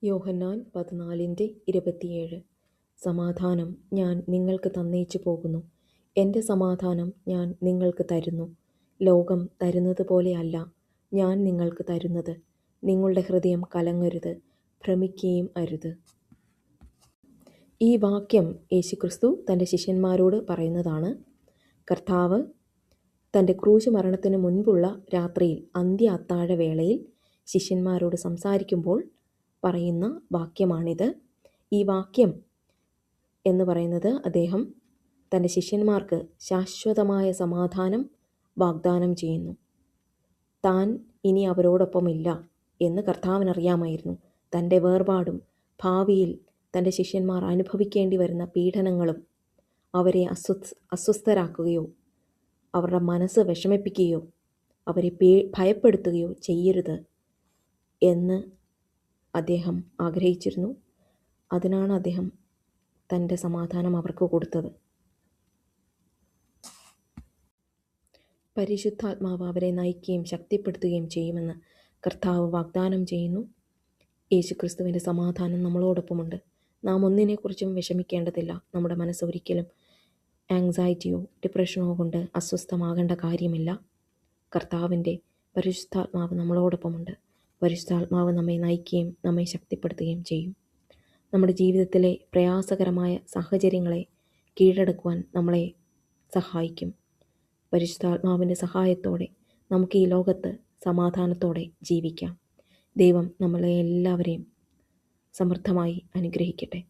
യോഹന്നാൻ 14:27. സമാധാനം ഞാൻ നിങ്ങൾക്ക് തന്നേച്ചു പോകുന്നു. എൻ്റെ സമാധാനം ഞാൻ നിങ്ങൾക്ക് തരുന്നു. ലോകം തരുന്നത് പോലെയല്ല ഞാൻ നിങ്ങൾക്ക് തരുന്നത്. നിങ്ങളുടെ ഹൃദയം കലങ്ങരുത്, ഭ്രമിക്കുകയും അരുത്. ഈ വാക്യം യേശുക്രിസ്തു തൻ്റെ ശിഷ്യന്മാരോട് പറയുന്നതാണ്. കർത്താവ് തൻ്റെ ക്രൂശ് മരണത്തിന് മുൻപുള്ള രാത്രിയിൽ അന്ത്യ അത്താഴവേളയിൽ ശിഷ്യന്മാരോട് സംസാരിക്കുമ്പോൾ പറയുന്ന വാക്യമാണിത്. ഈ വാക്യം എന്ന് പറയുന്നത് അദ്ദേഹം തൻ്റെ ശിഷ്യന്മാർക്ക് ശാശ്വതമായ സമാധാനം വാഗ്ദാനം ചെയ്യുന്നു. താൻ ഇനി അവരോടൊപ്പമില്ല എന്ന് കർത്താവിനറിയാമായിരുന്നു. തൻ്റെ വേർപാടും ഭാവിയിൽ തൻ്റെ ശിഷ്യന്മാർ അനുഭവിക്കേണ്ടി വരുന്ന പീഡനങ്ങളും അവരെ അസ്വസ്ഥരാക്കുകയോ അവരുടെ മനസ്സ് വിഷമിപ്പിക്കുകയോ അവരെ ഭയപ്പെടുത്തുകയോ ചെയ്യരുത് എന്ന് അദ്ദേഹം ആഗ്രഹിച്ചിരുന്നു. അതിനാണ് അദ്ദേഹം തൻ്റെ സമാധാനം അവർക്ക് കൊടുത്തത്. പരിശുദ്ധാത്മാവ് അവരെ നയിക്കുകയും ശക്തിപ്പെടുത്തുകയും ചെയ്യുമെന്ന് കർത്താവ് വാഗ്ദാനം ചെയ്യുന്നു. യേശുക്രിസ്തുവിൻ്റെ സമാധാനം നമ്മളോടൊപ്പമുണ്ട്. നാം ഒന്നിനെക്കുറിച്ചും വിഷമിക്കേണ്ടതില്ല. നമ്മുടെ മനസ്സ് ഒരിക്കലും ആങ്സൈറ്റിയോ ഡിപ്രഷനോ കൊണ്ട് അസ്വസ്ഥമാകേണ്ട കാര്യമില്ല. കർത്താവിൻ്റെ പരിശുദ്ധാത്മാവ് നമ്മളോടൊപ്പമുണ്ട്. പരിശുദ്ധാത്മാവ് നമ്മെ നയിക്കുകയും നമ്മെ ശക്തിപ്പെടുത്തുകയും ചെയ്യും. നമ്മുടെ ജീവിതത്തിലെ പ്രയാസകരമായ സാഹചര്യങ്ങളെ കീഴടക്കുവാൻ നമ്മളെ സഹായിക്കും. പരിശുദ്ധാത്മാവിൻ്റെ സഹായത്തോടെ നമുക്ക് ഈ ലോകത്ത് സമാധാനത്തോടെ ജീവിക്കാം. ദൈവം നമ്മളെ എല്ലാവരെയും സമൃദ്ധമായി അനുഗ്രഹിക്കട്ടെ.